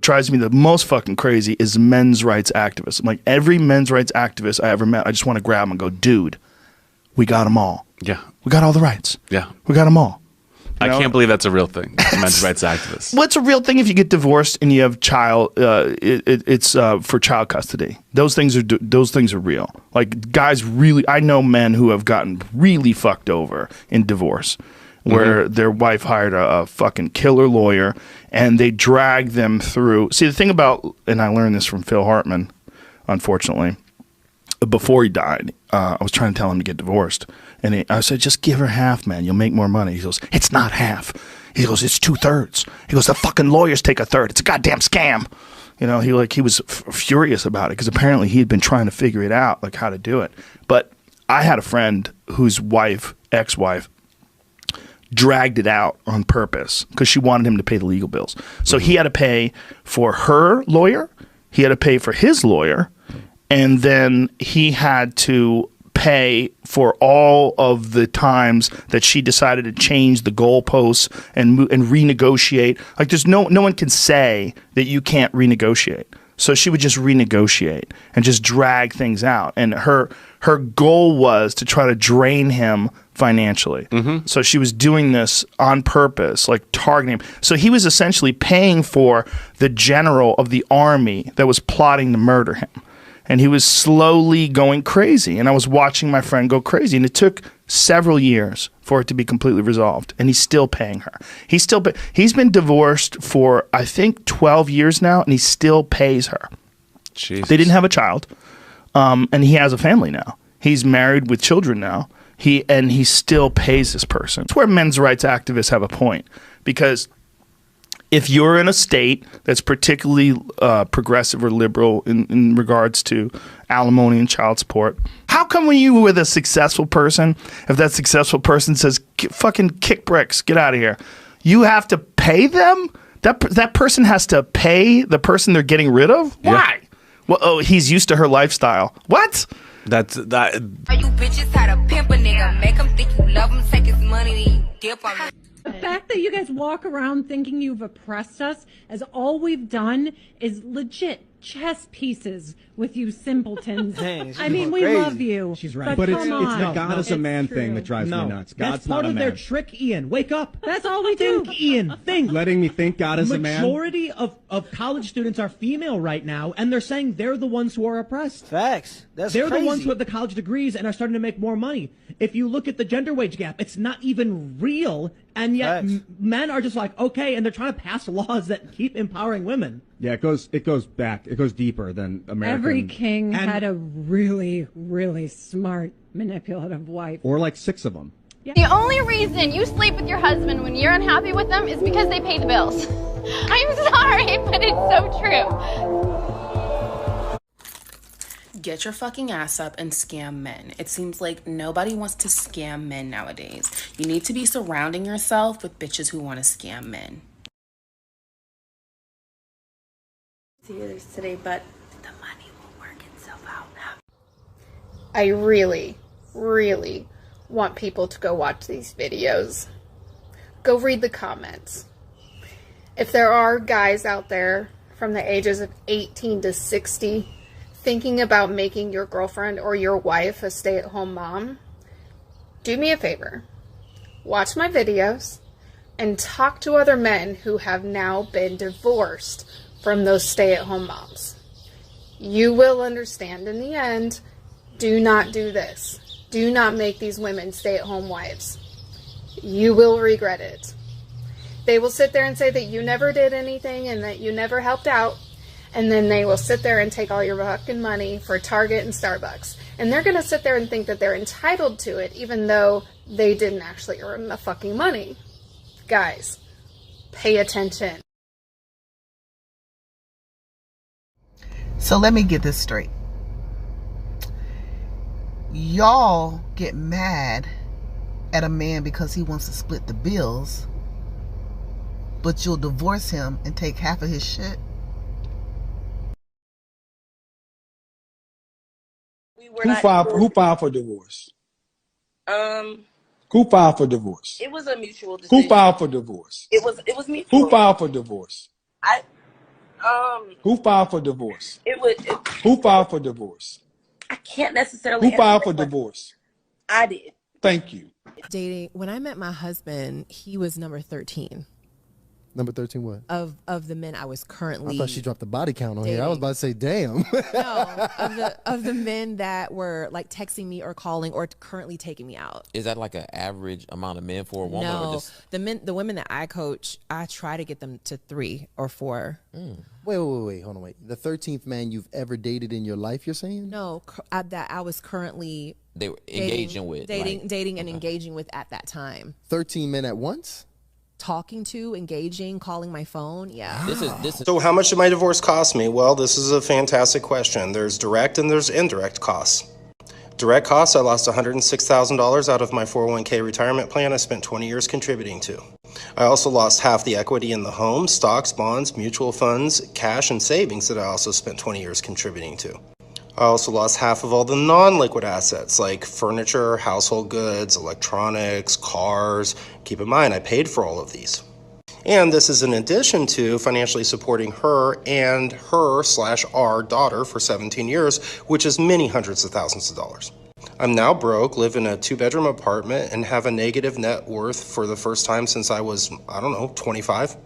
drives me the most fucking crazy is men's rights activists. I'm like, every men's rights activist I ever met, I just want to grab them and go, dude, we got them all. Yeah. We got all the rights. Yeah. We got them all. I can't believe that's a real thing. Men's rights activists. What's a real thing if you get divorced and you have child? It's for child custody. Those things are real. Like guys, really, I know men who have gotten really fucked over in divorce, where their wife hired a fucking killer lawyer and they dragged them through. See, the thing about, and I learned this from Phil Hartman, unfortunately. Before he died, I was trying to tell him to get divorced. And I said, just give her half, man. You'll make more money. He goes, it's not half. He goes, it's 2/3. He goes, the fucking lawyers take 1/3. It's a goddamn scam. You know, he was furious about it because apparently he had been trying to figure it out, like how to do it. But I had a friend whose ex-wife, dragged it out on purpose because she wanted him to pay the legal bills. So he had to pay for her lawyer. He had to pay for his lawyer. And then he had to pay for all of the times that she decided to change the goalposts and renegotiate. Like there's no one can say that you can't renegotiate. So she would just renegotiate and just drag things out. And her goal was to try to drain him financially. So she was doing this on purpose, like targeting him. So he was essentially paying for the general of the army that was plotting to murder him. And he was slowly going crazy. And I was watching my friend go crazy. And it took several years for it to be completely resolved. And he's still paying her. He's been divorced for, I think, 12 years now. And he still pays her. Jesus. They didn't have a child. And he has a family now. He's married with children now. He still pays this person. It's where men's rights activists have a point. Because if you're in a state that's particularly progressive or liberal in regards to alimony and child support, how come when you were with a successful person, if that successful person says, fucking kick bricks, get out of here, you have to pay them? That person has to pay the person they're getting rid of? Why? Yeah. Well, he's used to her lifestyle. What? That. Are you bitches how to pimp a nigga? Make him think you love him, take his money, then you dip on him. The fact that you guys walk around thinking you've oppressed us as all we've done is legit chess pieces with you simpletons. Dang, I mean, we crazy. love you. She's right. But it's the God is a man thing that drives me nuts. God's That's part not a of man. their trick, Ian. Wake up. That's all we do. Think, Ian. Think. Letting me think God is a man. Majority of college students are female right now, and they're saying they're the ones who are oppressed. Facts. They're the ones who have the college degrees and are starting to make more money. If you look at the gender wage gap, it's not even real, and yet men are just like, okay, and they're trying to pass laws that keep empowering women. Yeah, it goes back. It goes deeper than American. Every king had a really, really smart, manipulative wife. Or like 6 of them. Yeah. The only reason you sleep with your husband when you're unhappy with them is because they pay the bills. I'm sorry, but it's so true. Get your fucking ass up and scam men. It seems like nobody wants to scam men nowadays. You need to be surrounding yourself with bitches who want to scam men. Today, but the money will work itself out. I really, really want people to go watch these videos. Go read the comments. If there are guys out there from the ages of 18 to 60 thinking about making your girlfriend or your wife a stay-at-home mom, do me a favor. Watch my videos and talk to other men who have now been divorced from those stay-at-home moms. You will understand in the end. Do not do this. Do not make these women stay-at-home wives. You will regret it. They will sit there and say that you never did anything and that you never helped out, and then they will sit there and take all your fucking money for Target and Starbucks. And they're going to sit there and think that they're entitled to it even though they didn't actually earn the fucking money. Guys, pay attention. So let me get this straight. Y'all get mad at a man because he wants to split the bills, but you'll divorce him and take half of his shit? Who filed for divorce? Who filed for divorce? It was a mutual decision. Who filed for divorce? It was mutual. Who filed for divorce? Who filed for divorce? Who filed for divorce? I can't necessarily. Who filed for divorce? I did. Thank you. Dating. When I met my husband, he was number 13. Number 13 what? Of the men I was currently. I thought she dropped the body count on dating. here. I was about to say, damn. No, of the men that were like texting me or calling or currently taking me out. Is that like an average amount of men for a woman? No, or just... the women that I coach, I try to get them to 3 or 4. Wait, hold on, wait. The 13th man you've ever dated in your life, you're saying? No, that I was currently they were engaging with, dating and engaging with at that time. 13 men at once? Talking to, engaging, calling my phone. Yeah. This is. So how much did my divorce cost me? Well, this is a fantastic question. There's direct and there's indirect costs. Direct costs, I lost $106,000 out of my 401k retirement plan I spent 20 years contributing to. I also lost half the equity in the home, stocks, bonds, mutual funds, cash, and savings that I also spent 20 years contributing to. I also lost half of all the non-liquid assets like furniture, household goods, electronics, cars. Keep in mind, I paid for all of these. And this is in addition to financially supporting her and her/our daughter for 17 years, which is many hundreds of thousands of dollars. I'm now broke, live in a 2-bedroom apartment, and have a negative net worth for the first time since I was, 25.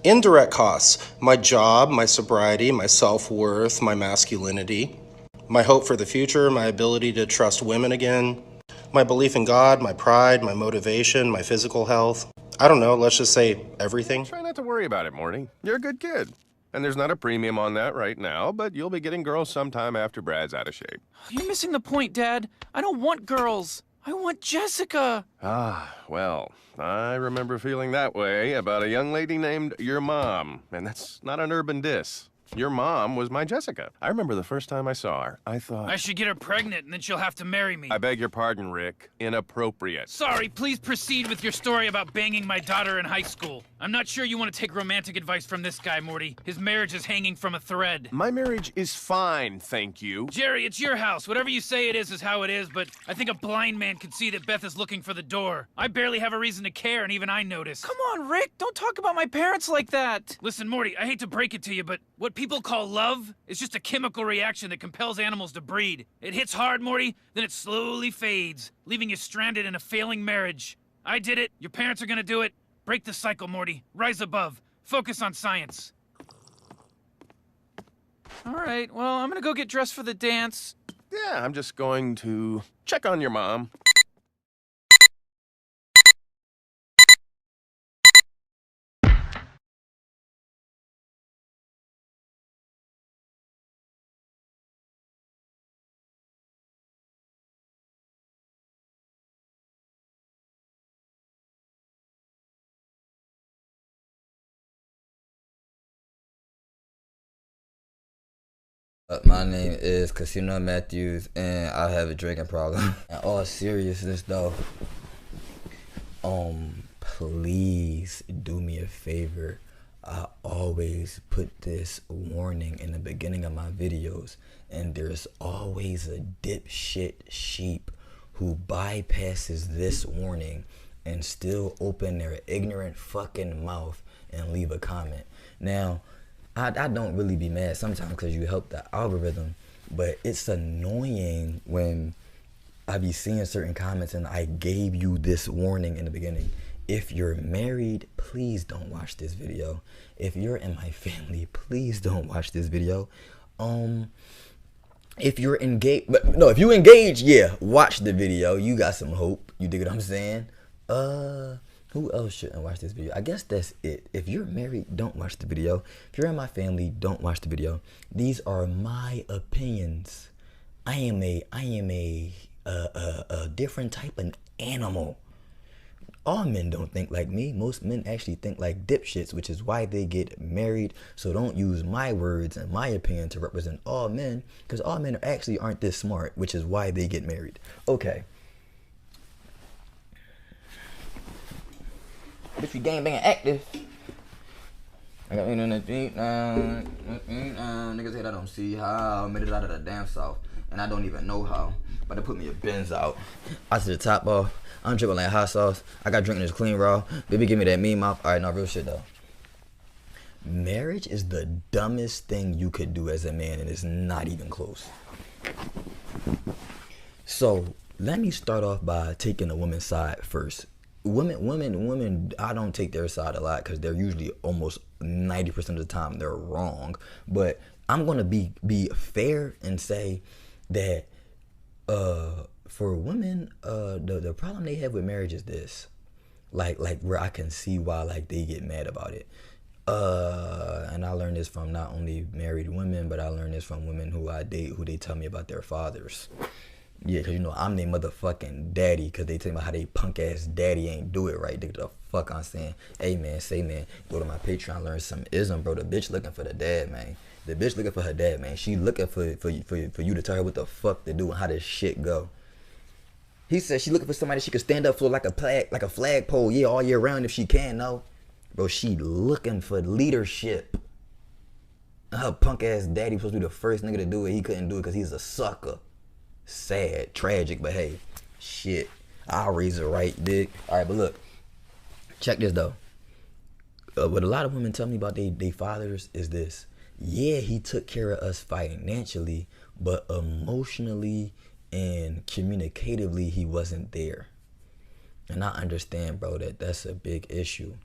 Indirect costs, my job, my sobriety, my self-worth, my masculinity, my hope for the future, my ability to trust women again, my belief in God, my pride, my motivation, my physical health. I don't know, let's just say everything. Try not to worry about it, Morty. You're a good kid. And there's not a premium on that right now, but you'll be getting girls sometime after Brad's out of shape. You're missing the point, Dad. I don't want girls. I want Jessica. Ah, well, I remember feeling that way about a young lady named your mom. And that's not an urban diss. Your mom was my Jessica. I remember the first time I saw her, I thought... I should get her pregnant, and then she'll have to marry me. I beg your pardon, Rick. Inappropriate. Sorry, please proceed with your story about banging my daughter in high school. I'm not sure you want to take romantic advice from this guy, Morty. His marriage is hanging from a thread. My marriage is fine, thank you. Jerry, it's your house. Whatever you say it is how it is, but I think a blind man could see that Beth is looking for the door. I barely have a reason to care, and even I notice. Come on, Rick. Don't talk about my parents like that. Listen, Morty, I hate to break it to you, but what people call love is just a chemical reaction that compels animals to breed. It hits hard, Morty, then it slowly fades, leaving you stranded in a failing marriage. I did it. Your parents are gonna do it. Break the cycle, Morty. Rise above. Focus on science. All right, well, I'm gonna go get dressed for the dance. Yeah, I'm just going to check on your mom. My name is Casino Matthews, and I have a drinking problem. In all seriousness, though, please do me a favor. I always put this warning in the beginning of my videos, and there's always a dipshit sheep who bypasses this warning and still open their ignorant fucking mouth and leave a comment. Now, I don't really be mad sometimes because you help the algorithm, but it's annoying when I be seeing certain comments and I gave you this warning in the beginning. If you're married, please don't watch this video. If you're in my family, please don't watch this video. If you're engaged, no, if you engage, yeah, watch the video. You got some hope. You dig what I'm saying? Who else shouldn't watch this video? I guess that's it. If you're married, don't watch the video. If you're in my family, don't watch the video. These are my opinions. I am a different type of animal. All men don't think like me. Most men actually think like dipshits, which is why they get married. So don't use my words and my opinion to represent all men, because all men actually aren't this smart, which is why they get married. Okay. Bitch, we gangbanging active. I got me in the deep now. Niggas hate I don't see how. I made it out of the damn south, and I don't even know how. But they put me a Benz out. I to the top off. I'm dripping like hot sauce. I got drinking this clean raw. Baby, give me that mean mouth. All right, no real shit though. Marriage is the dumbest thing you could do as a man, and it's not even close. So let me start off by taking a woman's side first. Women, I don't take their side a lot because they're usually almost 90% of the time they're wrong. But I'm gonna be fair and say that for women, the problem they have with marriage is this, like where I can see why like they get mad about it. And I learned this from not only married women, but I learned this from women who I date, who they tell me about their fathers. Yeah, because, you know, I'm their motherfucking daddy, because they tell me how they punk-ass daddy ain't do it right. The fuck I'm saying. Hey, man, go to my Patreon, learn some ism, bro. The bitch looking for the dad, man. The bitch looking for her dad, man. She looking for you to tell her what the fuck to do and how this shit go. He said she looking for somebody she could stand up for like a flagpole, yeah, all year round if she can, no. Bro, she looking for leadership. Her punk-ass daddy supposed to be the first nigga to do it. He couldn't do it because he's a sucker. Sad, tragic, but hey, shit, I'll raise it right, dig. All right, but look, check this though. What a lot of women tell me about they fathers is this. Yeah, he took care of us financially, but emotionally and communicatively, he wasn't there. And I understand, bro, that's a big issue.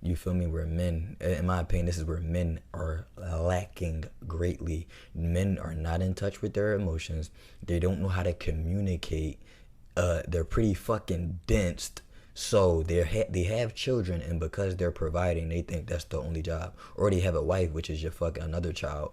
You feel me? Where men, in my opinion, this is where men are lacking greatly. Men are not in touch with their emotions. They don't know how to communicate. They're pretty fucking dense. So they have children, and because they're providing, they think that's the only job. Or they have a wife, which is your fucking another child.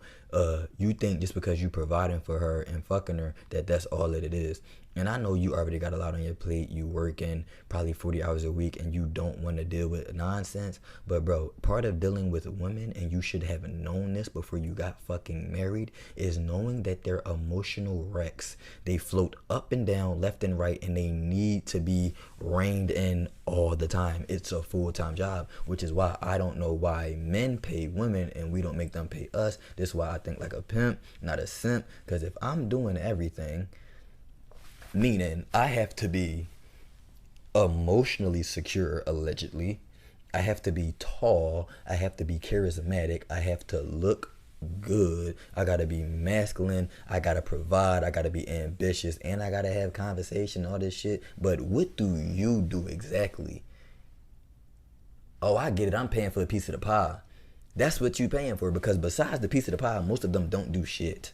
You think just because you providing for her and fucking her, that's all that it is. And I know you already got a lot on your plate. You working probably 40 hours a week and you don't want to deal with nonsense. But bro, part of dealing with women, and you should have known this before you got fucking married, is knowing that they're emotional wrecks. They float up and down, left and right, and they need to be reined in all the time. It's a full-time job, which is why I don't know why men pay women and we don't make them pay us. This is why I think like a pimp, not a simp. Because if I'm doing everything, meaning I have to be emotionally secure, allegedly. I have to be tall. I have to be charismatic. I have to look good. I gotta be masculine. I gotta provide. I gotta be ambitious. And I gotta have conversation, all this shit. But what do you do exactly? Oh, I get it. I'm paying for a piece of the pie. That's what you paying for, because besides the piece of the pie, most of them don't do shit.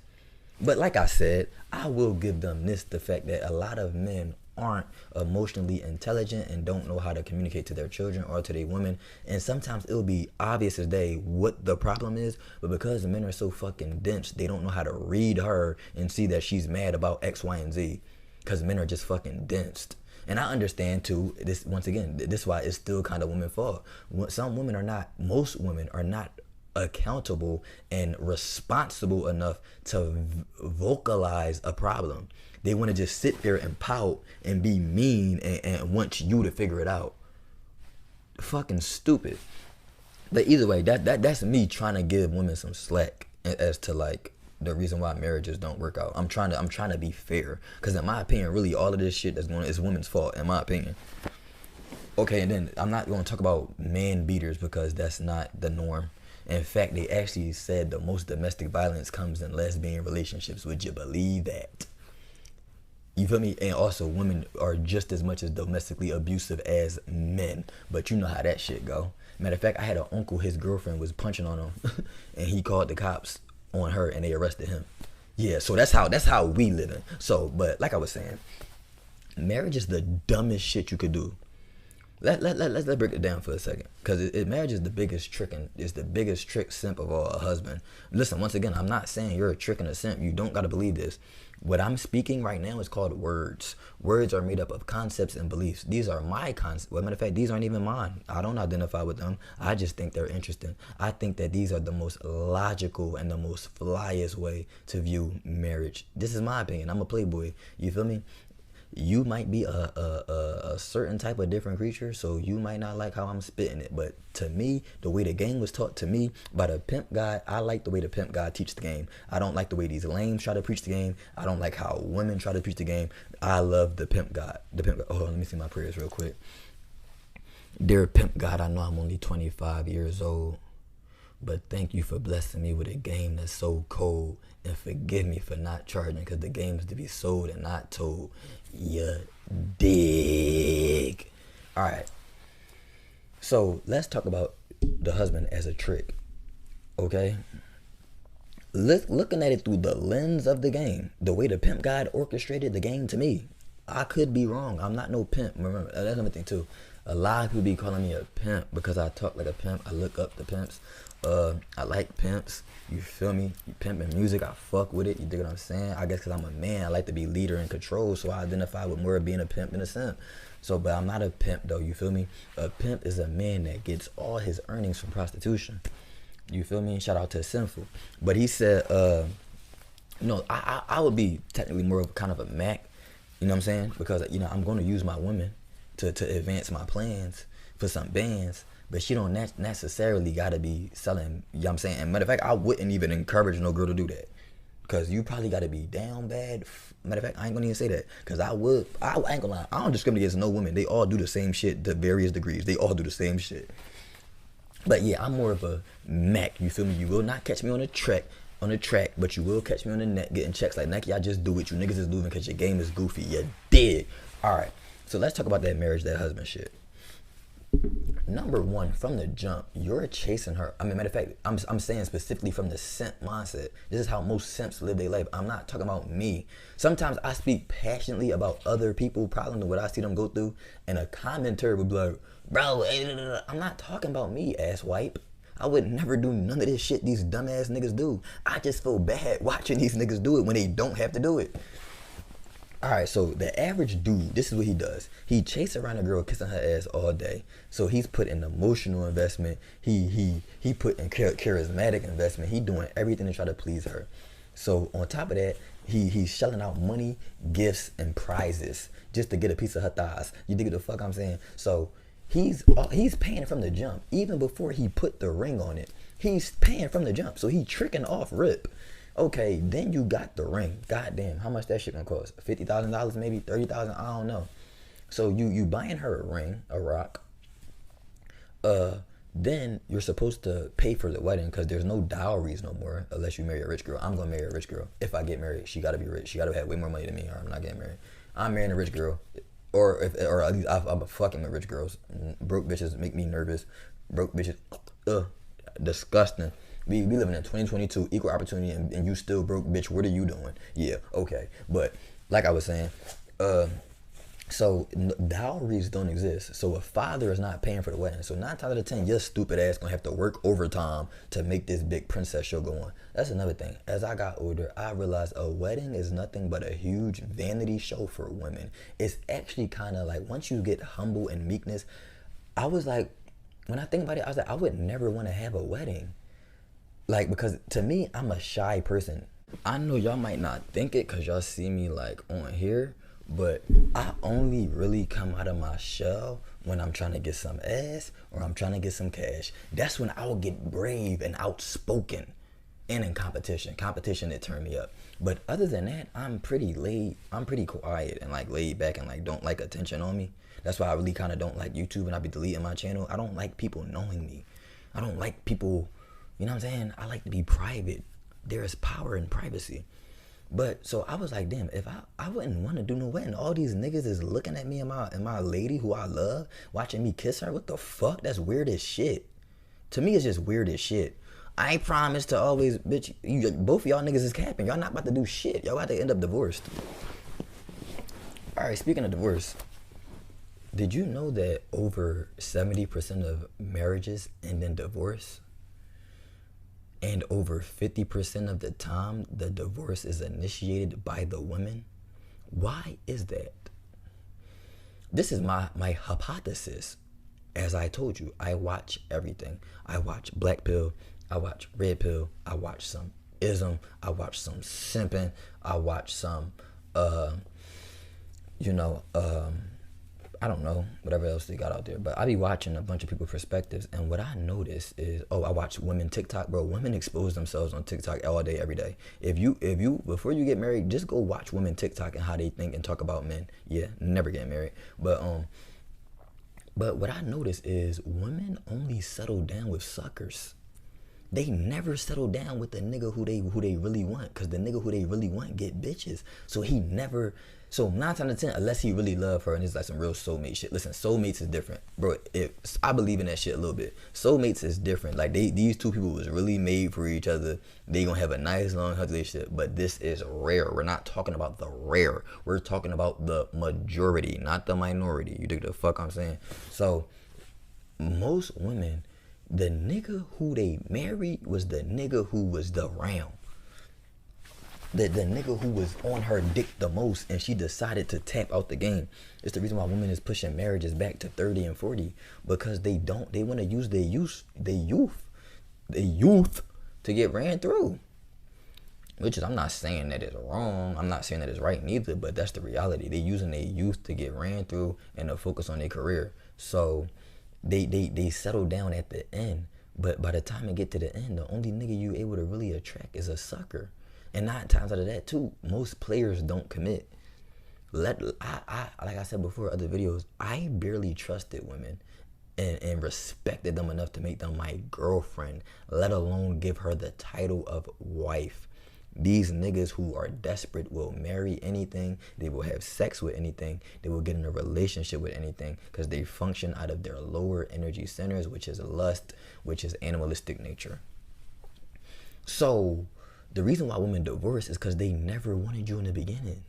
But like I said, I will give them this, the fact that a lot of men aren't emotionally intelligent and don't know how to communicate to their children or to their women. And sometimes it'll be obvious as day what the problem is, but because the men are so fucking dense, they don't know how to read her and see that she's mad about X, Y, and Z. Because men are just fucking dense. And I understand too, this once again, this is why it's still kind of women's fault. Some women are not, most women are not accountable and responsible enough to vocalize a problem. They want to just sit there and pout and be mean and want you to figure it out. Fucking stupid. But either way, that's me trying to give women some slack as to like the reason why marriages don't work out. I'm trying to be fair, because in my opinion, really all of this shit that's going on is women's fault, in my opinion. Okay, and then I'm not going to talk about man beaters because that's not the norm. In fact, they actually said the most domestic violence comes in lesbian relationships. Would you believe that? You feel me? And also, women are just as much as domestically abusive as men. But you know how that shit go. Matter of fact, I had an uncle, his girlfriend was punching on him, and he called the cops on her, and they arrested him. Yeah, so that's how we living. So, but like I was saying, marriage is the dumbest shit you could do. Let's break it down for a second, because marriage is the biggest trick, and is the biggest trick simp of all, a husband. Listen, once again, I'm not saying you're a trick and a simp. You don't got to believe this. What I'm speaking right now is called words. Words are made up of concepts and beliefs. These are my concepts. Well, matter of fact, these aren't even mine. I don't identify with them. I just think they're interesting. I think that these are the most logical and the most flyest way to view marriage. This is my opinion. I'm a playboy. You feel me? You might be a certain type of different creature, so you might not like how I'm spitting it. But to me, the way the game was taught to me by the pimp guy, I like the way the pimp guy teaches the game. I don't like the way these lames try to preach the game. I don't like how women try to preach the game. I love the pimp God. Oh, let me see my prayers real quick. Dear pimp God, I know I'm only 25 years old, but thank you for blessing me with a game that's so cold, and forgive me for not charging, because the game is to be sold and not told. You dig? All right. So let's talk about the husband as a trick, okay? Looking at it through the lens of the game, the way the pimp guide orchestrated the game to me, I could be wrong. I'm not no pimp. Remember, that's another thing too. A lot of people be calling me a pimp because I talk like a pimp. I look up the pimps. I like pimps. You feel me? You pimping music, I fuck with it. You dig what I'm saying? I guess because I'm a man, I like to be leader and control, so I identify with more of being a pimp than a simp. So, but I'm not a pimp though, you feel me? A pimp is a man that gets all his earnings from prostitution. You feel me? Shout out to Sinful. But he said, I would be technically more of kind of a Mac, you know what I'm saying? Because, I'm going to use my woman to advance my plans for some bands, but she don't necessarily got to be selling, you know what I'm saying? And matter of fact, I wouldn't even encourage no girl to do that. Because you probably got to be down bad. Matter of fact, I ain't going to even say that. Because I ain't going to lie. I don't discriminate against no women. They all do the same shit to various degrees. They all do the same shit. But yeah, I'm more of a Mac. You feel me? You will not catch me on the track, but you will catch me on the net getting checks like Nike. I just do it. You niggas is losing because your game is goofy. You dig? All right. So let's talk about that marriage, that husband shit. Number one, from the jump, you're chasing her. I mean, matter of fact, I'm saying specifically from the simp mindset. This is how most simps live their life. I'm not talking about me. Sometimes I speak passionately about other people's problems and what I see them go through, and a commenter would be like, bro, I'm not talking about me, ass wipe. I would never do none of this shit these dumbass niggas do. I just feel bad watching these niggas do it when they don't have to do it. Alright, so the average dude, this is what he does. He chases around a girl kissing her ass all day. So he's put in emotional investment. He put in charismatic investment. He doing everything to try to please her. So on top of that, he's shelling out money, gifts, and prizes just to get a piece of her thighs. You dig what the fuck I'm saying? So he's paying from the jump. Even before he put the ring on it, he's paying from the jump. So he tricking off rip. Okay, then you got the ring. Goddamn, how much that shit gonna cost? $50,000 maybe? $30,000? I don't know. So you buying her a ring, a rock. Then you're supposed to pay for the wedding because there's no dowries no more unless you marry a rich girl. I'm gonna marry a rich girl. If I get married, she gotta be rich. She gotta have way more money than me, or I'm not getting married. I'm marrying a rich girl, or at least I'm fucking with rich girls. Broke bitches make me nervous. Broke bitches, disgusting. We living in 2022, equal opportunity, and you still broke, bitch. What are you doing? Yeah, okay. But like I was saying, so dowries don't exist. So a father is not paying for the wedding. So 9 times out of 10, your stupid ass gonna have to work overtime to make this big princess show go on. That's another thing. As I got older, I realized a wedding is nothing but a huge vanity show for women. It's actually kind of like, once you get humble and meekness, I was like, when I think about it, I was like, I would never want to have a wedding. Like, because to me, I'm a shy person. I know y'all might not think it because y'all see me like on here, but I only really come out of my shell when I'm trying to get some ass or I'm trying to get some cash. That's when I will get brave and outspoken and in competition. Competition, it turned me up. But other than that, I'm pretty quiet and like laid back and like don't like attention on me. That's why I really kind of don't like YouTube and I be deleting my channel. I don't like people knowing me. I don't like people... You know what I'm saying? I like to be private. There is power in privacy. But so I was like, damn, if I wouldn't want to do no wedding. All these niggas is looking at me and my lady who I love, watching me kiss her. What the fuck? That's weird as shit. To me, it's just weird as shit. I promise to always, bitch, both of y'all niggas is capping. Y'all not about to do shit. Y'all about to end up divorced. All right, speaking of divorce, did you know that over 70% of marriages end in divorce? And over 50% of the time, the divorce is initiated by the women. Why is that? This is my hypothesis. As I told you, I watch everything. I watch Black Pill. I watch Red Pill. I watch some ism. I watch some simping. I watch some, I don't know, whatever else they got out there. But I be watching a bunch of people's perspectives. And what I notice is, I watch women TikTok. Bro, women expose themselves on TikTok all day, every day. If you, before you get married, just go watch women TikTok and how they think and talk about men. Yeah, never get married. But what I notice is women only settle down with suckers. they never settle down with the nigga who they really want, because the nigga who they really want get bitches. So he never, so 9 times out of 10, unless he really love her and it's like some real soulmate shit. Listen, soulmates is different, bro. I believe in that shit a little bit. Soulmates is different. Like these two people was really made for each other. They gonna have a nice long relationship, but this is rare. We're not talking about the rare. We're talking about the majority, not the minority. You dig the fuck I'm saying? So most women, the nigga who they married was the nigga who was around. The nigga who was on her dick the most, and she decided to tap out the game. It's the reason why women is pushing marriages back to 30 and 40, because they want to use their youth to get ran through. Which is, I'm not saying that it's wrong. I'm not saying that it's right neither, but that's the reality. They using their youth to get ran through and to focus on their career. So they settle down at the end, but by the time it get to the end, the only nigga you able to really attract is a sucker. And 9 times out of that too, most players don't commit. Like I said before, other videos, I barely trusted women and respected them enough to make them my girlfriend, let alone give her the title of wife. These niggas who are desperate will marry anything. They will have sex with anything. They will get in a relationship with anything, because they function out of their lower energy centers, which is lust, which is animalistic nature. So the reason why women divorce is because they never wanted you in the beginning.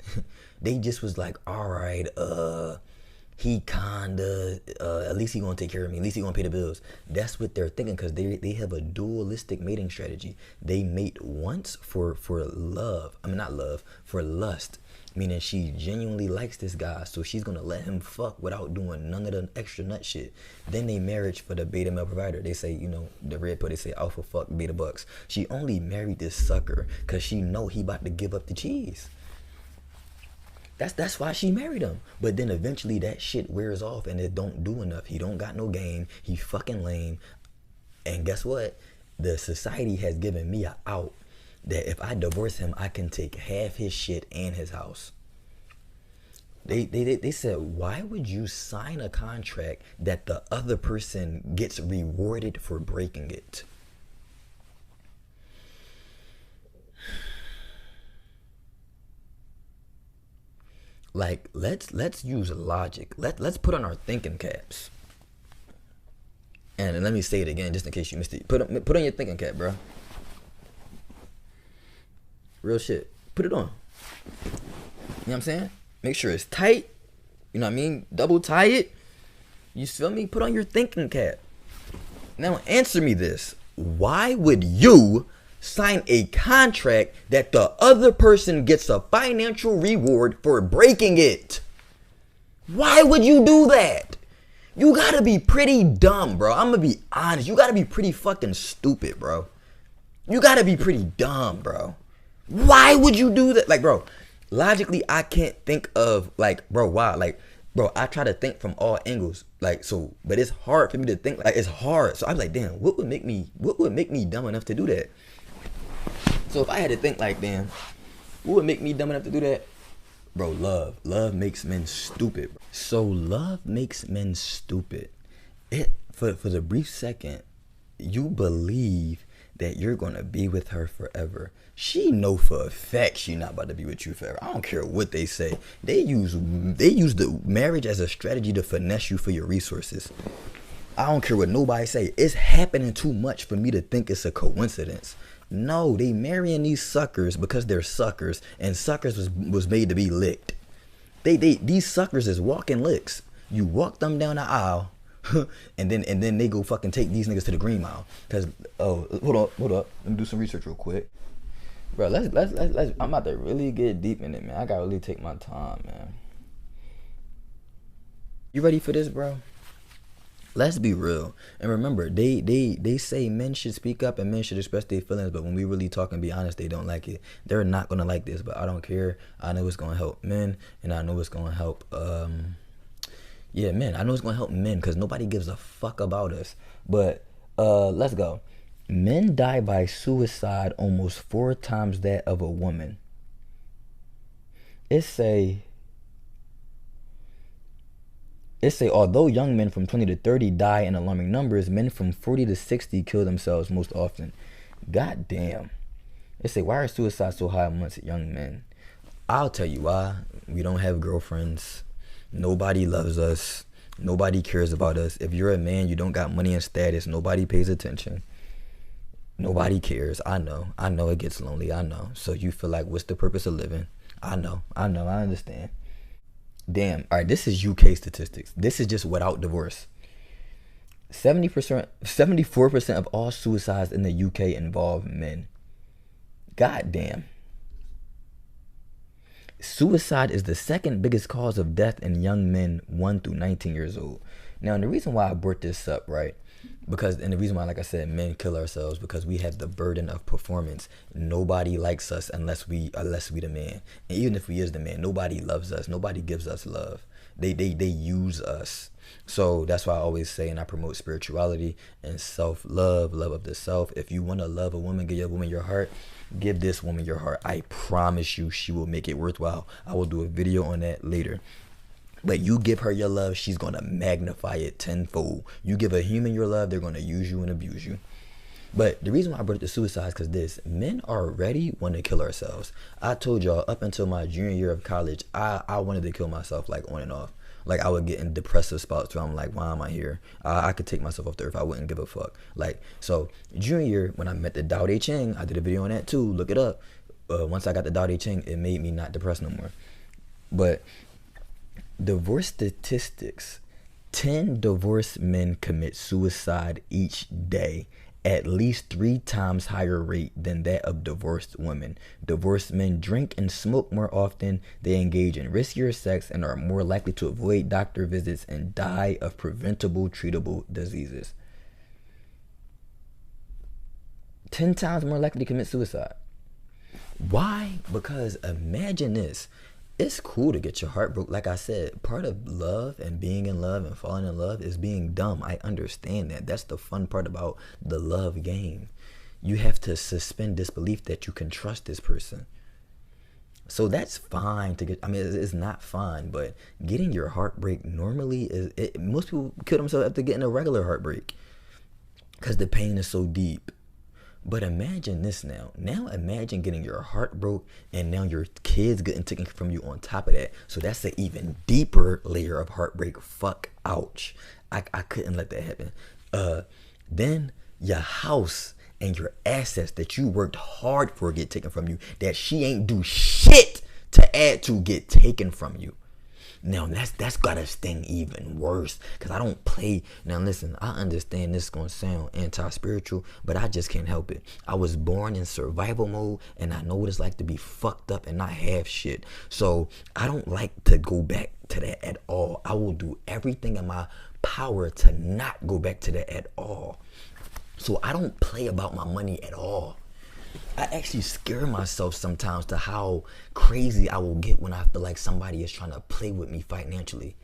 They just was like, all right, he kinda, at least he gonna take care of me, at least he gonna pay the bills. That's what they're thinking, because they have a dualistic mating strategy. They mate once for love. I mean, not love, for lust. Meaning she genuinely likes this guy, so she's gonna let him fuck without doing none of the extra nut shit. Then they marriage for the beta male provider. They say, you know, the red pill, they say alpha fuck beta bucks. She only married this sucker because she know he about to give up the cheese. That's why she married him. But then eventually that shit wears off and it don't do enough. He don't got no game. He fucking lame. And guess what? The society has given me a out that if I divorce him, I can take half his shit and his house. They said, why would you sign a contract that the other person gets rewarded for breaking it? Like, let's use logic. Let's put on our thinking caps. And let me say it again, just in case you missed it. Put on your thinking cap, bro. Real shit. Put it on. You know what I'm saying? Make sure it's tight. You know what I mean? Double tie it. You feel me? Put on your thinking cap. Now answer me this. Why would you sign a contract that the other person gets a financial reward for breaking it? Why would you do that? You gotta be pretty dumb, bro. I'm gonna be honest. You gotta be pretty fucking stupid, bro. You gotta be pretty dumb, bro. Why would you do that? Like, bro, logically, I can't think of, like, bro, why? Like, bro, I try to think from all angles. Like, so, but it's hard for me to think. Like, it's hard. So I'm like, damn, what would make me dumb enough to do that? So if I had to think like, damn, what would make me dumb enough to do that? Bro, love. Love makes men stupid. So love makes men stupid. For the brief second, you believe that you're gonna be with her forever. She know for a fact she not about to be with you forever. I don't care what they say. They use the marriage as a strategy to finesse you for your resources. I don't care what nobody say. It's happening too much for me to think it's a coincidence. No, they marrying these suckers because they're suckers, and suckers was made to be licked. These suckers is walking licks. You walk them down the aisle, and then they go fucking take these niggas to the green mile. Cause hold up, let me do some research real quick, bro. Let's. I'm about to really get deep in it, man. I gotta really take my time, man. You ready for this, bro? Let's be real. And remember, they say men should speak up and men should express their feelings, but when we really talk and be honest, they don't like it. They're not gonna like this, but I don't care. I know it's gonna help men, and I know it's gonna help men. I know it's gonna help men because nobody gives a fuck about us. But let's go. Men die by suicide almost 4 times that of a woman. It It say, although young men from 20 to 30 die in alarming numbers, men from 40 to 60 kill themselves most often. God damn. It say, why are suicides so high amongst young men? I'll tell you why. We don't have girlfriends. Nobody loves us. Nobody cares about us. If you're a man, you don't got money and status. Nobody pays attention. Nobody cares. I know it gets lonely. I know. So you feel like, what's the purpose of living? I know. I understand. Damn. All right, this is UK statistics. This is just without divorce. 74% of all suicides in the UK involve men. God damn. Suicide is the second biggest cause of death in young men 1 through 19 years old. Now, and the reason why I brought this up, right? And the reason why, like I said, men kill ourselves, because we have the burden of performance. Nobody likes us unless we the man. And even if we is the man, nobody loves us. Nobody gives us love. They use us. So that's why I always say, and I promote spirituality and self-love, love of the self. If you want to love a woman, give a woman your heart. Give this woman your heart. I promise you, she will make it worthwhile. I will do a video on that later. But you give her your love, she's going to magnify it tenfold. You give a human your love, they're going to use you and abuse you. But the reason why I brought up the suicide is because men already want to kill ourselves. I told y'all, up until my junior year of college, I wanted to kill myself, like, on and off. Like, I would get in depressive spots where I'm like, why am I here? I could take myself off the earth. I wouldn't give a fuck. Like, so junior year, when I met the Tao Te Ching, I did a video on that too. Look it up. Once I got the Tao Te Ching, it made me not depressed no more. But divorce statistics, 10 divorced men commit suicide each day, at least 3 times higher rate than that of divorced women. Divorced men drink and smoke more often, they engage in riskier sex, and are more likely to avoid doctor visits and die of preventable, treatable diseases. 10 times more likely to commit suicide. Why? Because imagine this. It's cool to get your heart broke. Like I said, part of love and being in love and falling in love is being dumb. I understand that. That's the fun part about the love game. You have to suspend disbelief that you can trust this person. So that's fine to get. I mean, it's not fine, but getting your heartbreak normally is. Most people kill themselves after getting a regular heartbreak because the pain is so deep. But imagine this now. Now imagine getting your heart broke and now your kids getting taken from you on top of that. So that's an even deeper layer of heartbreak. Fuck, ouch. I couldn't let that happen. Then your house and your assets that you worked hard for get taken from you, that she ain't do shit to add to, get taken from you. Now that's gotta sting even worse, because I don't play. Now listen, I understand this is gonna sound anti-spiritual, but I just can't help it. I was born in survival mode, and I know what it's like to be fucked up and not have shit. So I don't like to go back to that at all. I will do everything in my power to not go back to that at all. So I don't play about my money at all. I actually scare myself sometimes to how crazy I will get when I feel like somebody is trying to play with me financially.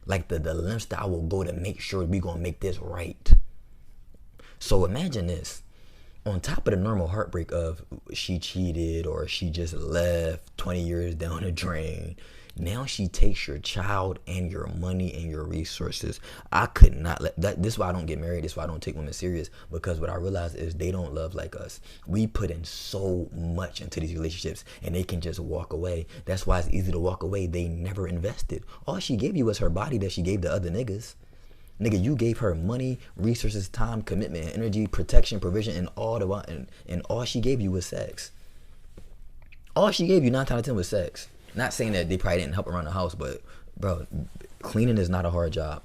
Like the lengths that I will go to make sure we're going to make this right. So imagine this. On top of the normal heartbreak of she cheated or she just left 20 years down the drain, now she takes your child and your money and your resources. I could not let that. This is why I don't get married. This is why I don't take women serious, because what I realize is they don't love like us. We put in so much into these relationships and they can just walk away. That's why it's easy to walk away. They never invested. All she gave you was her body that she gave to other niggas. Nigga, you gave her money, resources, time, commitment, energy, protection, provision, and all she gave you was sex. All she gave you 9 times out of 10 was sex. Not saying that they probably didn't help around the house, but bro, cleaning is not a hard job.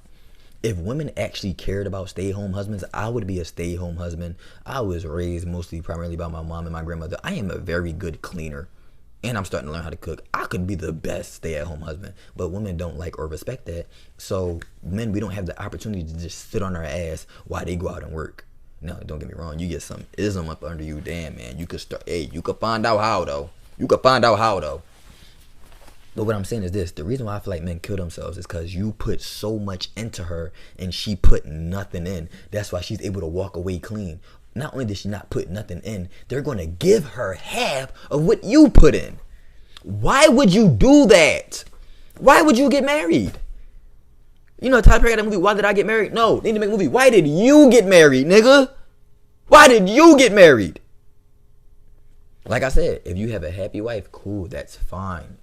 If women actually cared about stay-at-home husbands, I would be a stay-at-home husband. I was raised primarily by my mom and my grandmother. I am a very good cleaner, and I'm starting to learn how to cook. I could be the best stay-at-home husband, but women don't like or respect that. So men, we don't have the opportunity to just sit on our ass while they go out and work. Now, don't get me wrong. You get some ism up under you, damn man. You could start. Hey, you could find out how though. But what I'm saying is this. The reason why I feel like men kill themselves is because you put so much into her and she put nothing in. That's why she's able to walk away clean. Not only did she not put nothing in, they're going to give her half of what you put in. Why would you do that? Why would you get married? You know Tyler Perry got that movie, Why Did I Get Married? No, they need to make a movie, Why Did You Get Married, nigga? Why did you get married? Like I said, if you have a happy wife, cool, that's fine.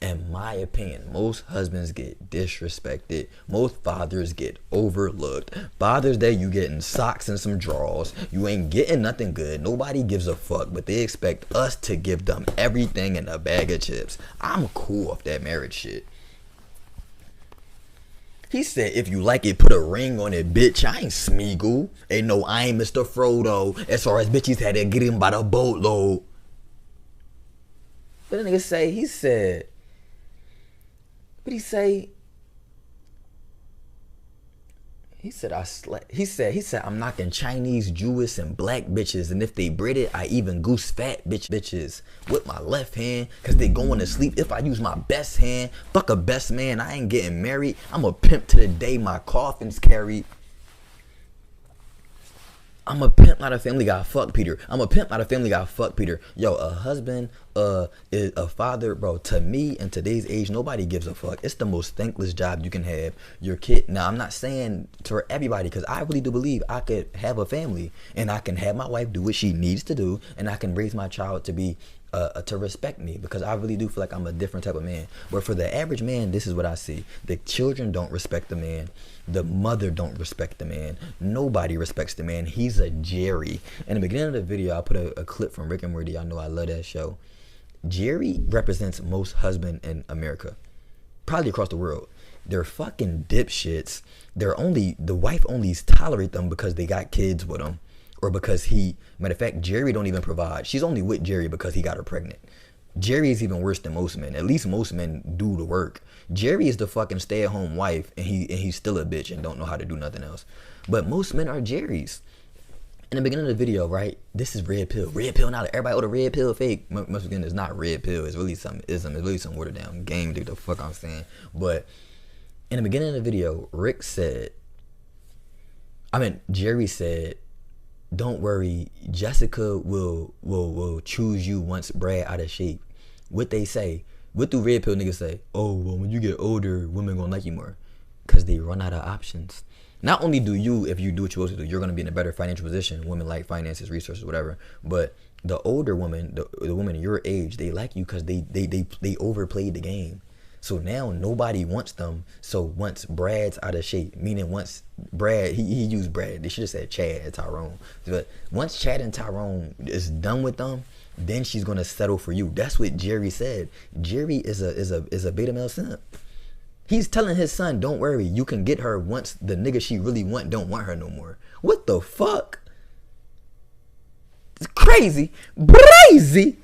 In my opinion, most husbands get disrespected. Most fathers get overlooked. Father's Day, you getting socks and some drawers. You ain't getting nothing good. Nobody gives a fuck, but they expect us to give them everything in a bag of chips. I'm cool off that marriage shit. He said, if you like it, put a ring on it, bitch. I ain't Smeagol. Hey, no, I ain't Mr. Frodo. As far as bitches had to get him by the boatload. What the nigga say? He said, what'd he say? He said, he said, I'm knocking Chinese, Jewish, and black bitches. And if they British, I even goose fat bitches with my left hand. Cause they going to sleep if I use my best hand. Fuck a best man, I ain't getting married. I'm a pimp to the day my coffin's carried. I'm a pimp, not a family guy. Fuck Peter. I'm a pimp, not a family guy. Fuck Peter. Yo, a husband, is a father, bro. To me, in today's age, nobody gives a fuck. It's the most thankless job you can have. Your kid. Now, I'm not saying to everybody, because I really do believe I could have a family and I can have my wife do what she needs to do, and I can raise my child to be to respect me, because I really do feel like I'm a different type of man. But for the average man, this is what I see. The children don't respect the man. The mother don't respect the man. Nobody respects the man. He's a Jerry. In the beginning of the video, I put a clip from Rick and Morty. I know I love that show. Jerry represents most husbands in America, probably across the world. They're fucking dipshits. The wife only tolerate them because they got kids with them, or because matter of fact, Jerry don't even provide. She's only with Jerry because he got her pregnant. Jerry is even worse than most men. At least most men do the work. Jerry is the fucking stay-at-home wife, and he's still a bitch and don't know how to do nothing else. But most men are Jerrys. In the beginning of the video, right? This is red pill. Red pill now. Everybody, the red pill fake. Once again, it's not red pill. It's really some ism. It's really some watered down game. Dude, the fuck I'm saying. But in the beginning of the video, Jerry said, don't worry, Jessica will choose you once Brad out of shape. What they say, what do red pill niggas say? Oh, well, when you get older, women gonna like you more. Because they run out of options. Not only do you, if you do what you're supposed to do, you're gonna be in a better financial position. Women like finances, resources, whatever. But the older woman, the women your age, they like you because they overplayed the game. So now nobody wants them. So once Brad's out of shape, meaning once Brad, he used Brad. They should have said Chad and Tyrone. But once Chad and Tyrone is done with them, then she's gonna settle for you. That's what Jerry said. Jerry is a beta male simp. He's telling his son, don't worry, you can get her once the nigga she really don't want her no more. What the fuck? It's crazy. Crazy.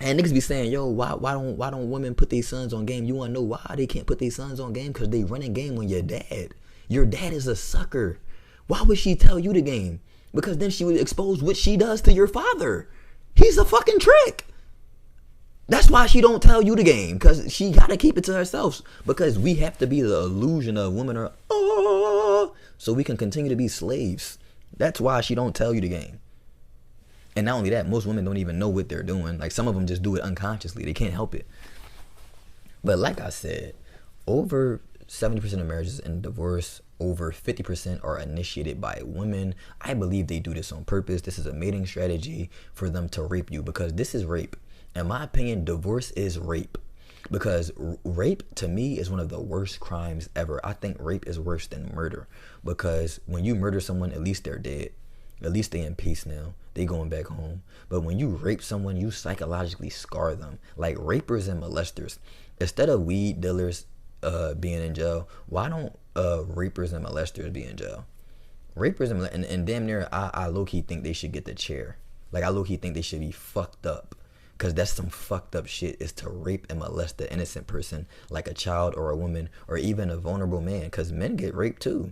And niggas be saying, yo, why don't women put their sons on game? You wanna know why they can't put their sons on game? Because they running game on your dad. Your dad is a sucker. Why would she tell you the game? Because then she would expose what she does to your father. He's a fucking trick. That's why she don't tell you the game, because she got to keep it to herself, because we have to be the illusion of women are, so we can continue to be slaves. That's why she don't tell you the game. And not only that, most women don't even know what they're doing. Like, some of them just do it unconsciously. They can't help it. But like I said, over 70% of marriages and divorce, over 50% are initiated by women. I believe they do this on purpose. This is a mating strategy for them to rape you, because this is rape. In my opinion, divorce is rape, because rape to me is one of the worst crimes ever. I think rape is worse than murder, because when you murder someone, at least they're dead. At least they in peace now. They going back home. But when you rape someone, you psychologically scar them. Like rapers and molesters. Instead of weed dealers being in jail, why don't rapers and molesters be in jail? Rapers and damn near, I low-key think they should get the chair. Like, I low-key think they should be fucked up. Because that's some fucked up shit, is to rape and molest an innocent person, like a child or a woman or even a vulnerable man, because men get raped too.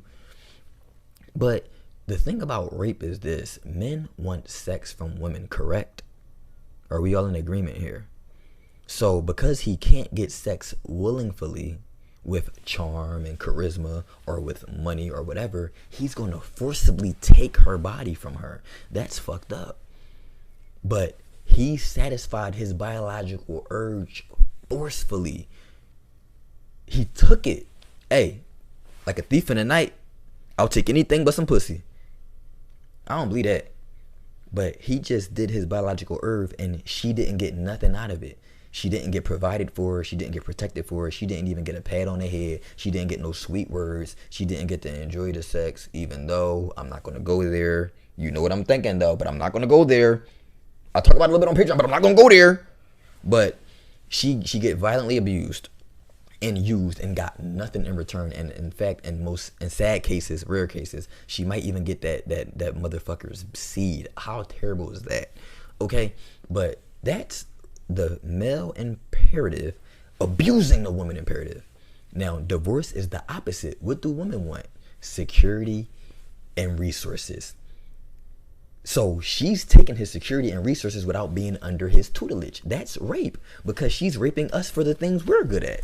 But the thing about rape is this: men want sex from women, correct? Are we all in agreement here? So because he can't get sex willingly with charm and charisma or with money or whatever, he's going to forcibly take her body from her. That's fucked up. But he satisfied his biological urge forcefully. He took it. Hey, Like a thief in the night, I'll take anything but some pussy. I don't believe that. But he just did his biological herb and she didn't get nothing out of it. She didn't get provided for. She didn't get protected for. She didn't even get a pat on the head. She didn't get no sweet words. She didn't get to enjoy the sex, even though I'm not going to go there. You know what I'm thinking, though, but I'm not going to go there. I'll talk about it a little bit on Patreon, but I'm not going to go there. But she get violently abused and used and got nothing in return. And in fact, in sad cases, rare cases, she might even get that motherfucker's seed. How terrible is that? Okay, but that's the male imperative abusing the woman imperative. Now, divorce is the opposite. What do women want? Security and resources. So she's taking his security and resources without being under his tutelage. That's rape, because she's raping us for the things we're good at.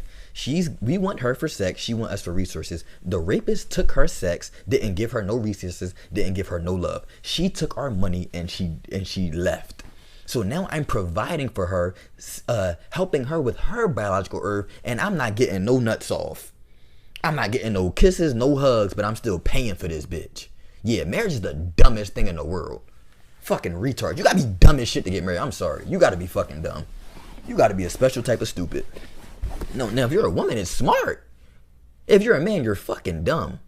We want her for sex, she want us for resources. The rapist took her sex, didn't give her no resources, didn't give her no love. She took our money and she left. So now I'm providing for her, helping her with her biological herb, and I'm not getting no nuts off. I'm not getting no kisses, no hugs, but I'm still paying for this bitch. Yeah, marriage is the dumbest thing in the world. Fucking retard. You gotta be dumb as shit to get married. I'm sorry. You gotta be fucking dumb. You gotta be a special type of stupid. No, now if you're a woman, it's smart. If you're a man, you're fucking dumb.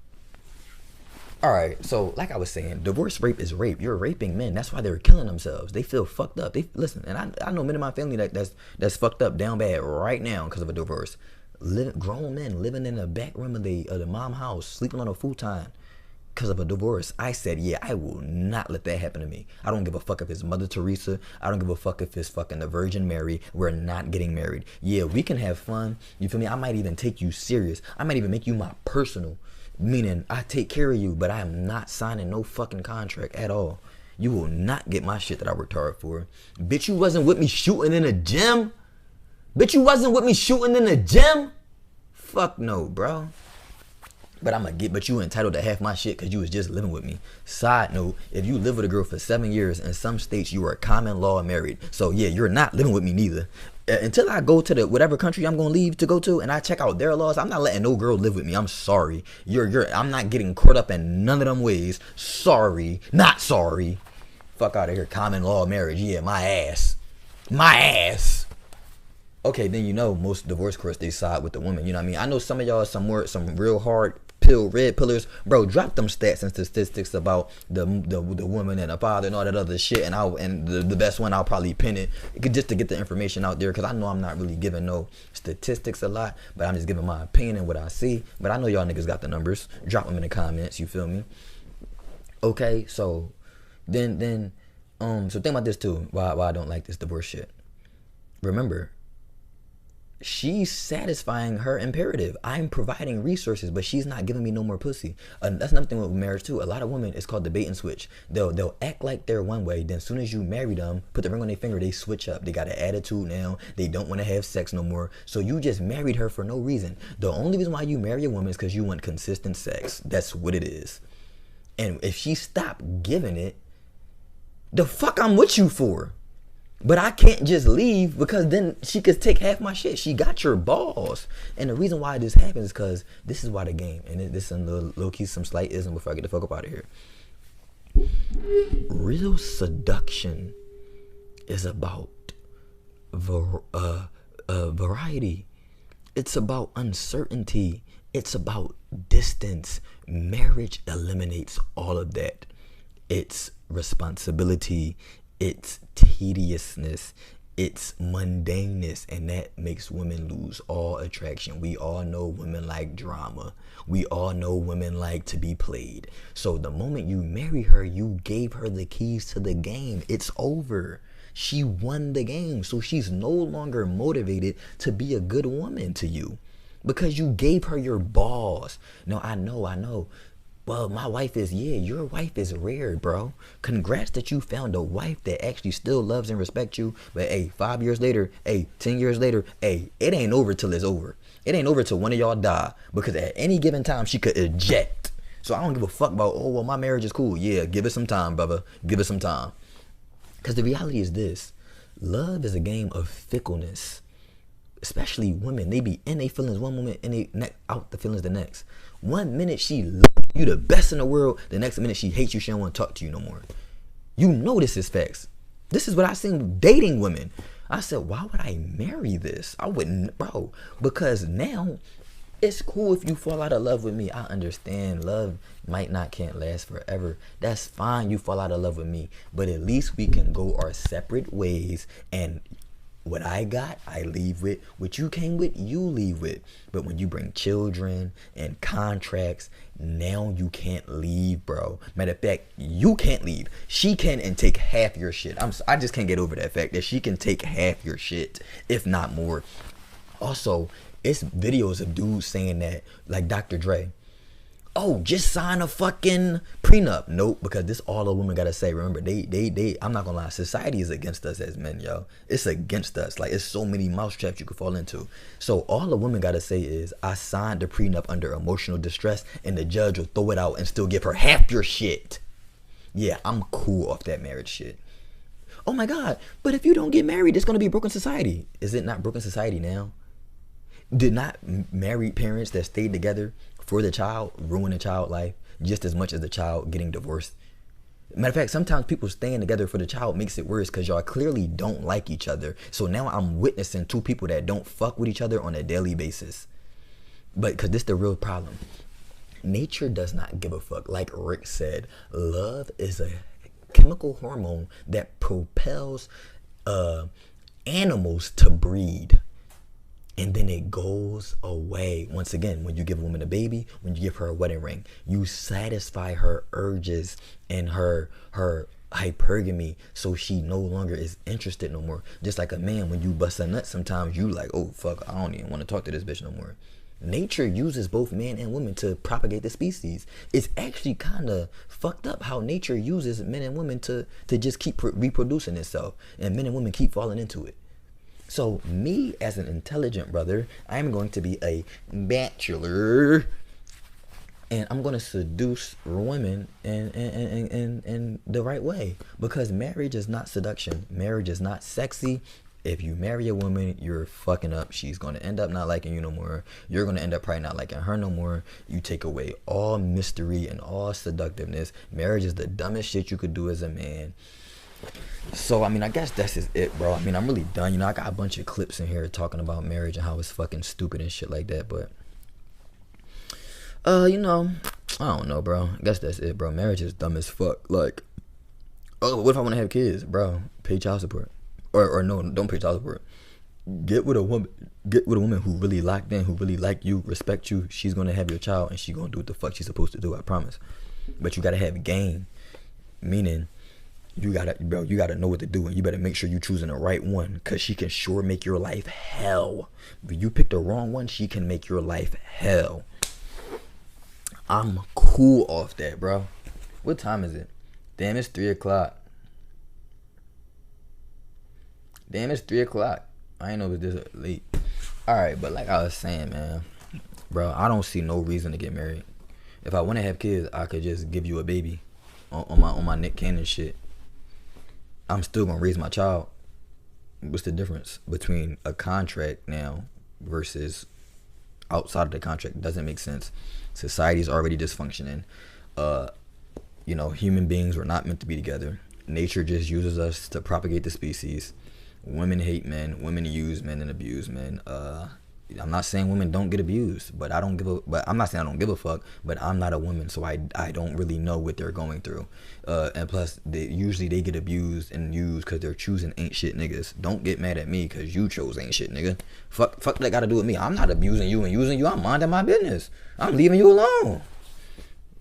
Alright, so like I was saying, divorce rape is rape. You're raping men. That's why they're killing themselves. They feel fucked up. Listen, and I know men in my family that's fucked up down bad right now because of a divorce. Grown men living in the back room of the mom house, sleeping on a futon because of a divorce. I said, yeah, I will not let that happen to me. I don't give a fuck if it's Mother Teresa. I don't give a fuck if it's fucking the Virgin Mary. We're not getting married. Yeah, we can have fun. You feel me? I might even take you serious. I might even make you my personal. Meaning, I take care of you, but I am not signing no fucking contract at all. You will not get my shit that I worked hard for. Bitch, you wasn't with me shooting in the gym? Bitch, you wasn't with me shooting in the gym? Fuck no, bro. But you entitled to half my shit because you was just living with me. Side note, if you live with a girl for 7 years, in some states you are common law married. So yeah, you're not living with me neither. Until I go to the whatever country I'm gonna leave to go to and I check out their laws, I'm not letting no girl live with me. I'm sorry. I'm not getting caught up in none of them ways. Sorry. Not sorry. Fuck out of here. Common law marriage. Yeah, my ass. My ass. Okay, then you know most divorce courts, they side with the woman. You know what I mean? I know some of y'all some real hard red pillars. Bro, drop them stats and statistics about the woman and the father and all that other shit, and the best one I'll probably pin it just to get the information out there, because I know I'm not really giving no statistics a lot, but I'm just giving my opinion and what I see. But I know y'all niggas got the numbers. Drop them in the comments, you feel me? Okay, so then so think about this too, why I don't like this divorce shit. Remember, she's satisfying her imperative. I'm providing resources, but she's not giving me no more pussy. That's another thing with marriage too. A lot of women, it's called the bait and switch. They'll act like they're one way, then as soon as you marry them, put the ring on their finger, they switch up. They got an attitude now. They don't want to have sex no more. So you just married her for no reason. The only reason why you marry a woman is because you want consistent sex. That's what it is. And if she stopped giving it, the fuck I'm with you for? But I can't just leave, because then she could take half my shit. She got your balls. And the reason why this happens is because this is why the game, and this is a low key some slight ism before I get the fuck up out of here. Real seduction is about variety. It's about uncertainty. It's about distance. Marriage eliminates all of that. It's responsibility. It's tediousness, it's mundaneness, and that makes women lose all attraction. We all know women like drama. We all know women like to be played. So the moment you marry her, you gave her the keys to the game. It's over. She won the game, so she's no longer motivated to be a good woman to you because you gave her your balls. Now, I know. Well, my wife is, yeah, your wife is rare, bro. Congrats that you found a wife that actually still loves and respects you. But hey, 5 years later, hey, 10 years later, hey, it ain't over till it's over. It ain't over till one of y'all die. Because at any given time, she could eject. So I don't give a fuck about, oh, well, my marriage is cool. Yeah, give it some time, brother. Give it some time. Because the reality is this. Love is a game of fickleness. especially women, they be in their feelings one moment and they out the feelings the next. 1 minute she love you the best in the world, the next minute she hates you, she don't want to talk to you no more. You know this is facts. This is what I seen dating women. I said, why would I marry this? I wouldn't, bro, because now it's cool if you fall out of love with me. I understand love can't last forever. That's fine, you fall out of love with me, but at least we can go our separate ways, and what I got, I leave with. What you came with, you leave with. But when you bring children and contracts, now you can't leave, bro. Matter of fact, you can't leave. She can and take half your shit. I just can't get over that fact that she can take half your shit, if not more. Also, it's videos of dudes saying that, like Dr. Dre, oh, just sign a fucking prenup. Nope, because this all a woman gotta say. Remember, they I'm not gonna lie, society is against us as men, yo. It's against us. Like, it's so many mousetraps you could fall into. So all a woman gotta say is, I signed the prenup under emotional distress, and the judge will throw it out and still give her half your shit. Yeah, I'm cool off that marriage shit. Oh my God, but if you don't get married, it's gonna be a broken society. Is it not broken society now? Did not married parents that stayed together for the child ruin the child life just as much as the child getting divorced? Matter of fact, sometimes people staying together for the child makes it worse because y'all clearly don't like each other. So now I'm witnessing two people that don't fuck with each other on a daily basis. But because this is the real problem. Nature does not give a fuck. Like Rick said, love is a chemical hormone that propels animals to breed. And then it goes away. Once again, when you give a woman a baby, when you give her a wedding ring, you satisfy her urges and her hypergamy, so she no longer is interested no more. Just like a man, when you bust a nut, sometimes you like, oh fuck, I don't even want to talk to this bitch no more. Nature uses both men and women to propagate the species. It's actually kind of fucked up how nature uses men and women to just keep reproducing itself, and men and women keep falling into it. So me as an intelligent brother, I'm going to be a bachelor, and I'm going to seduce women in the right way, because marriage is not seduction. Marriage is not sexy. If you marry a woman, you're fucking up. She's going to end up not liking you no more. You're going to end up probably not liking her no more. You take away all mystery and all seductiveness. Marriage is the dumbest shit you could do as a man. So, I mean, I guess that's just it, bro. I mean, I'm really done. You know, I got a bunch of clips in here talking about marriage and how it's fucking stupid and shit like that. But, you know, I don't know, bro. I guess that's it, bro. Marriage is dumb as fuck. Like, oh, what if I want to have kids? Bro, pay child support. Or no, don't pay child support. Get with a woman who really locked in, who really like you, respect you. She's going to have your child, and she's going to do what the fuck she's supposed to do, I promise. But you got to have game. Meaning, you gotta know what to do, and you better make sure you choosing the right one, because she can sure make your life hell. If you pick the wrong one, she can make your life hell. I'm cool off that, bro. What time is it? Damn, it's 3 o'clock. Damn, it's 3 o'clock. I ain't know it was this late. Alright, but like I was saying, man, bro, I don't see no reason to get married. If I want to have kids, I could just give you a baby on my Nick Cannon shit. I'm still gonna raise my child. What's the difference between a contract now versus outside of the contract? It doesn't make sense. Society's already dysfunctioning. You know, human beings were not meant to be together. Nature just uses us to propagate the species. Women hate men. Women use men and abuse men. I'm not saying women don't get abused, but I'm not saying I don't give a fuck, but I'm not a woman, so I don't really know what they're going through. And plus, usually they get abused and used because they're choosing ain't shit niggas. Don't get mad at me because you chose ain't shit nigga. Fuck that got to do with me. I'm not abusing you and using you. I'm minding my business. I'm leaving you alone.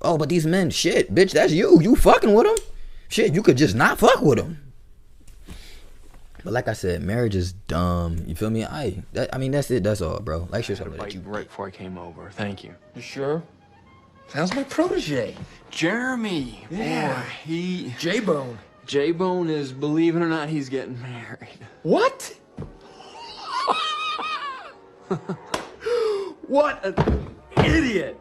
Oh, but these men, shit, bitch, that's you. You fucking with them. Shit, you could just not fuck with them. But like I said, marriage is dumb. You feel me? I mean, that's it. That's all, bro. Like, sure, something that you right before I came over. Thank you. You sure? Sounds my protege. Jeremy. Yeah. Boy, J-Bone. J-Bone is, believe it or not, he's getting married. What? What an idiot.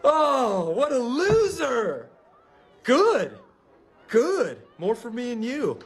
Oh, what a loser. Good. Good. More for me and you.